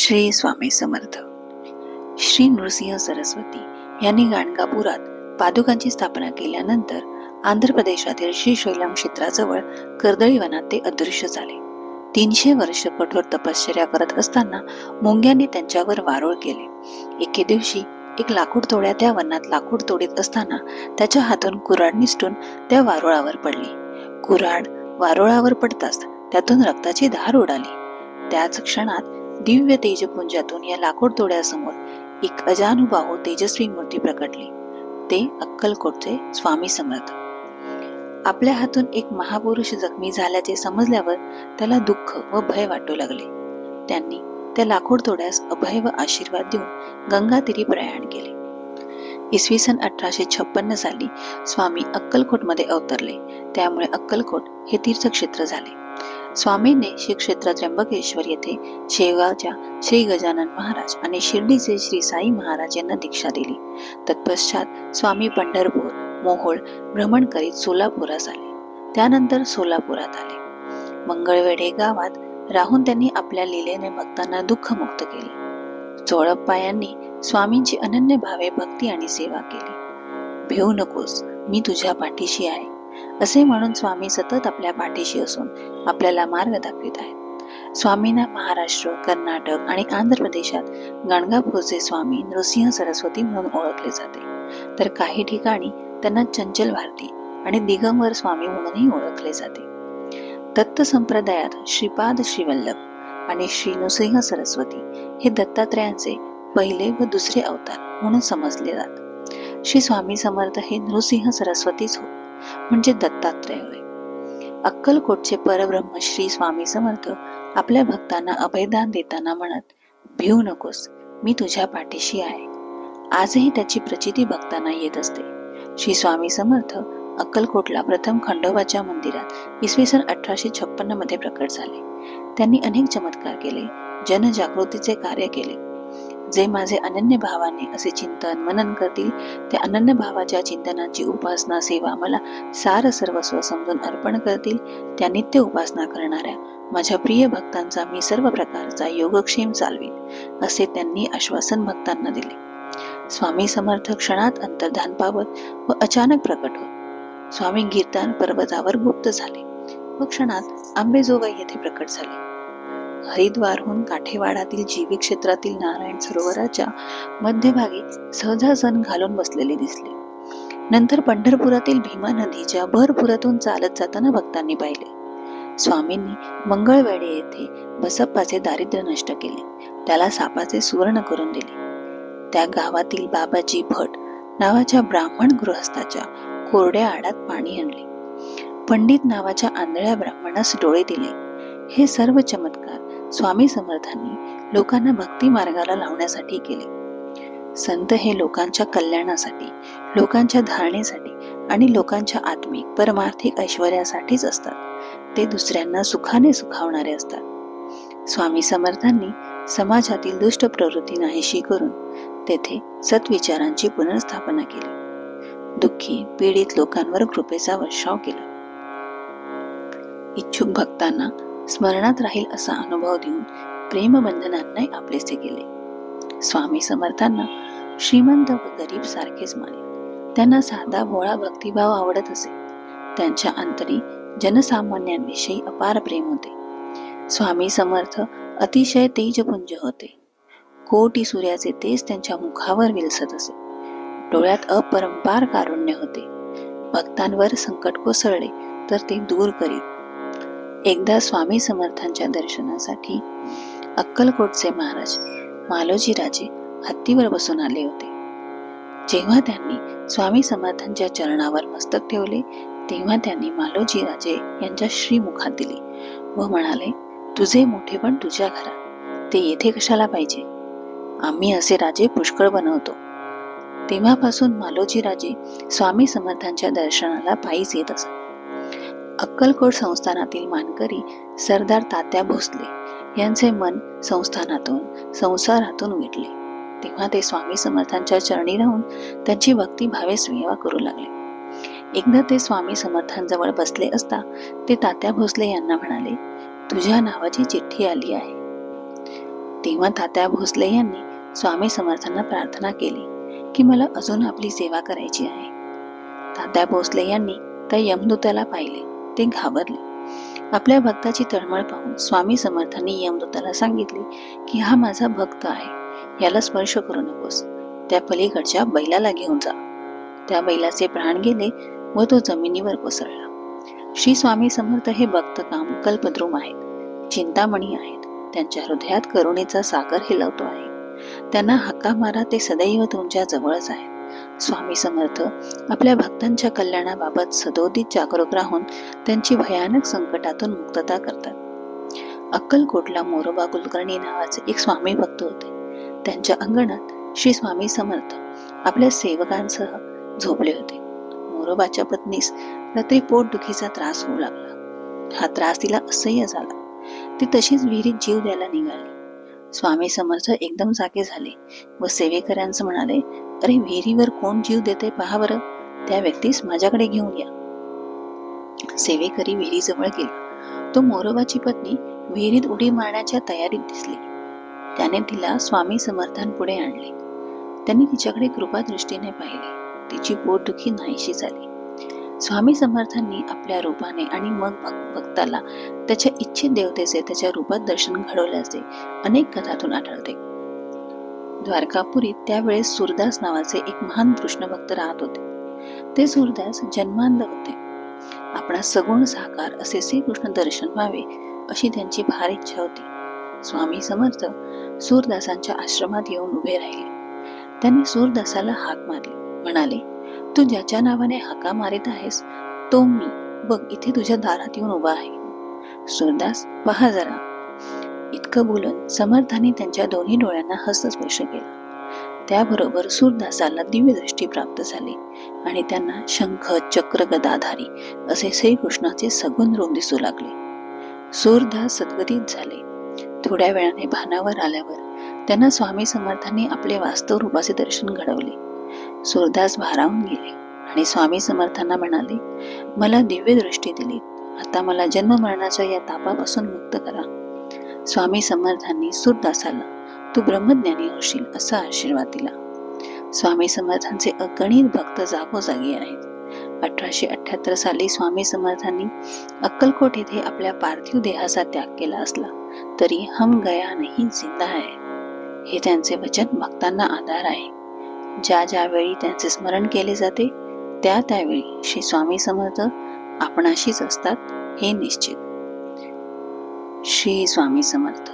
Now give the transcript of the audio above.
श्री स्वामी समर्थ. श्री नृसिंह सरस्वती यांनी गाणगापुरात पादुकांची स्थापना केल्यानंतर आंध्र प्रदेशातील श्रीशैलम क्षेत्राजवळ कर्दळी वनात ते अदृश्य झाले. 300 वर्ष कठोर तपश्चर्या करत असताना मुंग्यांनी त्यांच्यावर वारोळ केले. एके दिवशी एक लाकूड तोड्या त्या वनात लाकूड तोडीत असताना त्याच्या हातून कुऱ्हाड निसटून त्या वारुळावर पडली. कुऱ्हाड वारुळावर पडताच त्यातून रक्ताची धार उडाली. त्याच क्षणात दिव्य तेजपुंजातून या लाकूड तोड्यासमोर एक अजानुबाहू तेजस्वी मूर्ती प्रकटली. ते अक्कलकोटचे स्वामी समर्थ. आपल्या हातून एक महापुरुष जखमी झाल्याचे समजल्यावर त्याला दुःख व भय वाटू लागले. त्यांनी त्या लाकूड तोड्यास अभय व आशीर्वाद देऊन गंगातीरी प्रयाण केले. इसवी सन 1856 साली स्वामी अक्कलकोटमध्ये अवतरले. त्यामुळे अक्कलकोट हे तीर्थक्षेत्र झाले. स्वामींनी श्री क्षेत्र त्र्यंबकेश्वर येथे शेगावच्या श्री गजानन महाराज आणि शिर्डीचे श्री साई महाराज यांना दीक्षा दिली. तत्पश्चात स्वामी पंढरपूर, मोहोळ भ्रमण करीत सोलापुरास आले. त्यानंतर सोलापुरात आले. मंगळवेढे गावात राहून त्यांनी आपल्या लीलेने भक्तांना दुःखमुक्त केले. चोळप्पा यांनी स्वामींची अनन्य भावे भक्ती आणि सेवा केली. भिवू नकोस, मी तुझ्या पाठीशी आहे असे म्हणून स्वामी सतत आपल्या पाठीशी असून आपल्याला मार्ग दाखवित आहेत. स्वामींना महाराष्ट्र, कर्नाटक आणि आंध्र प्रदेशात गाणगापूरचे स्वामी नृसिंह सरस्वती म्हणून ओळखले जाते, तर काही ठिकाणी त्यांना चंचल भारती आणि दिगंबर स्वामी म्हणूनही ओळखले जाते. दत्त संप्रदायात श्रीपाद श्रीवल्लभ आणि श्री नृसिंह सरस्वती हे दत्तात्रयांचे पहिले व दुसरे अवतार म्हणून समजले जातात. श्री स्वामी समर्थ हे नृसिंह सरस्वतीच होत, म्हणजे दत्तात्रय होय. अक्कलकोटचे परब्रह्म श्री स्वामी समर्थ आपल्या भक्तांना अभयदान देताना म्हणत, भिवू नकोस, मी तुझ्या पाठीशी आहे. आजही त्याची प्रचिती भक्तांना येत असते. श्री स्वामी समर्थ अक्कलकोटला प्रथम खंडोबाच्या मंदिरात इसवी सन 1856 मध्ये प्रकट झाले. त्यांनी अनेक चमत्कार केले, जनजागृतीचे कार्य केले. जे माझे अनन्य भावाने असे चिंतन मनन करतील, त्या अनन्य भावाच्या चिंतनाची उपासना सेवा मला सार सर्वस्व समजून अर्पण करतील, त्या नित्य उपासना करणाऱ्या माझ्या प्रिय भक्तांचा मी सर्व प्रकारचा योगक्षेम चालवीन असे त्यांनी आश्वासन भक्तांना दिले. स्वामी समर्थ क्षणात अंतर्धान पावत व अचानक प्रकट होत. स्वामी गिरतान पर्वतावर गुप्त झाले व क्षणात आंबेजोगाई येथे प्रकट झाले. हरिद्वारहून काठेवाडातील जीवी क्षेत्रातील नारायण सरोवराच्या मध्यभागी सहजासन घालून बसलेले दिसले. नंतर पंढरपुरातील भीमा नदीच्या भरपुरातून चालत जाताना भक्तांनी पाहिले. स्वामींनी मंगळवेढे येथे बसप्पाचे दारिद्र्य नष्ट केले, त्याला सापाचे सुवर्ण करून दिले. त्या गावातील बाबाजी भट नावाच्या ब्राह्मण गृहस्थाच्या कोरड्या आडात पाणी आणले. पंडित नावाच्या आंधळ्या ब्राह्मणास डोळे दिले. हे सर्व चमत्कार स्वामी समर्थांनी लोकांना भक्ती मार्गाला लावण्यासाठी केले. संत हे लोकांच्या कल्याणासाठी, लोकांच्या धारणेसाठी आणि लोकांच्या आत्मिक परमार्थिक ऐश्वर्यासाठीच असतात. ते दुसऱ्यांना सुखाने सुखावणारे असतात. स्वामी समर्थांनी समाजातील दुष्ट प्रवृत्ती नाहीशी करून तेथे सत्विचारांची पुनर्स्थापना केली. दुःखी पीडित लोकांवर कृपेचा वर्षाव केला. इच्छुक भक्तांना स्मरणात राहील असा अनुभव देऊन प्रेमबंधनांना आपलेसे केले. स्वामी समर्थांना श्रीमंत व गरीब सारखेच माने. त्यांना साधा भोळा भक्तिभाव आवडत असे. त्यांच्या अंतरी जनसामान्यांविषयी अपार प्रेम होते. स्वामी समर्थ अतिशय तेजपुंज होते. कोटी सूर्याचे तेज त्यांच्या मुखावर विलसत असे. डोळ्यात अपरंपार कारुण्य होते. भक्तांवर संकट कोसळले तर ते दूर करीत. एकदा स्वामी समर्थांच्या दर्शनासाठी अक्कलकोटचे महाराज मालोजी राजे हत्तीवर बसून आले होते. जेव्हा त्यांनी स्वामी समर्थांच्या चरणावर मस्तक ठेवले, तेव्हा त्यांनी मालोजी राजे यांच्या श्रीमुखात दिली व म्हणाले, तुझे मोठेपण तुझ्या घरात, ते येथे कशाला पाहिजे? आम्ही असे राजे पुष्कळ बनवतो. तेव्हापासून मालोजी राजे स्वामी समर्थांच्या दर्शनाला पायीच येत असत. अक्कलकोट संस्थानातील मानकरी सरदार तात्या भोसले यांचे मन संसारातून विटले. तेव्हा ते स्वामी समर्थांच्या चरणी राहून त्यांची भक्ती भावे सेवा करू लागले. एकदा ते स्वामी समर्थांजवळ बसले असता ते तात्या भोसले यांना म्हणाले, तुझ्या नावाची चिठ्ठी आली आहे. तेव्हा तात्या भोसले यांनी स्वामी समर्थांना प्रार्थना केली की मला अजून आपली सेवा करायची आहे. तात्या भोसले यांनी त्या यमदूताला पाहिले. ते घाबरले. आपल्या भक्ताची तळमळ पाहून स्वामी समर्थांनी यमदूताला सांगितले की हा माझा भक्त आहे, याला स्पर्श करू नकोस, त्या पलीकडच्या बैलाला घेऊन जा. त्या बैलाचे प्राण गेले व तो जमिनीवर कोसळला. श्री स्वामी समर्थ हे भक्त काम कल्पद्रुम आहेत, चिंतामणी आहेत. त्यांच्या हृदयात करुणेचा सागर हिलवतो आहे. त्यांना हाका मारा, ते सदैव तुमच्या जवळच आहेत. स्वामी समर्थ आपल्या भक्तांच्या कल्याणाबाबत सदोदित जागरूक राहून त्यांची भयानक संकटातून मुक्तता करतात. अक्कलकोटला मोरोबा कुलकर्णी नावाचे एक स्वामी भक्त होते. त्यांच्या अंगणात श्री स्वामी समर्थ आपल्या सेवकांसह झोपले होते. मोरोबाच्या पत्नीस रात्री पोटदुखीचा त्रास होऊ लागला. हा त्रास तिला असह्य झाला. ती तशीच विहिरीत जीव द्यायला निघाली. स्वामी समर्थ एकदम जागे झाले व सेवेकऱ्यांचं म्हणाले, अरे विहिरीवर कोण जीव देते पहा बरं, त्या व्यक्तीस माझ्याकडे घेऊन या. सेवेकरी विहिरीजवळ गेला. तो मोरोबाची पत्नी विहिरीत उडी मारण्याच्या तयारीत दिसली. त्याने तिला स्वामी समर्थांपुढे आणले. त्यांनी तिच्याकडे कृपादृष्टीने पाहिले. तिची पोटदुखी नाहीशी झाली. स्वामी समर्थांनी आपल्या रूपाने आणि मग भक्ताला त्याच्या इच्छित देवतेचे त्याच्या रूपात दर्शन घडवल्याचे अनेक कथातून आढळते. द्वारकापुरीत त्यावेळेस सूरदास नावाचे एक महान कृष्ण भक्त राहत होते. ते सूरदास जन्मांध होते. आपणास सगुण साकार असे श्रीकृष्ण दर्शन व्हावे अशी त्यांची फार इच्छा होती. स्वामी समर्थ सूरदासांच्या आश्रमात येऊन उभे राहिले. त्यांनी सूरदासाला हाक मारली. म्हणाले, तू ज्याच्या नावाने हाका मारित आहेस तो मी, बघ इथे तुझ्या दारात येऊन उभा आहे. सूरदास, पहा जरा. इतकं बोलून समर्थांनी त्यांच्या दोन्ही डोळ्यांना हस्तस्पर्श केला. त्याबरोबर सूरदासाला दिव्य दृष्टी प्राप्त झाली आणि त्यांना शंख चक्र गदाधारी असे श्रीकृष्णाचे सगुण रूप दिसू लागले. सूरदास सद्गतीत झाले. थोड्या वेळाने भानावर आल्यावर त्यांना स्वामी समर्थांनी आपले वास्तव रूपाचे दर्शन घडवले. सूरदास भारावून गेले आणि स्वामी समर्थांना म्हणाले, मला दिव्य दृष्टी दिली, आता मला जन्म मरणाच्या या तापापासून मुक्त करा. स्वामी समर्थांनी सूरदासाला तू ब्रह्मज्ञानी होशील असा आशीर्वाद दिला. स्वामी समर्थांचे अगणित भक्त जागोजागी आहेत. 1878 साली स्वामी समर्थांनी अक्कलकोट येथे आपल्या पार्थिव देहाचा त्याग केला असला तरी हम गया नहीं जिंदा है हे त्यांचे वचन भक्तांना आधार आहे. ज्या ज्यावेळी त्यांचे स्मरण केले जाते त्या त्यावेळी श्री स्वामी समर्थ आपणाशीच असतात हे निश्चित. श्री स्वामी समर्थ.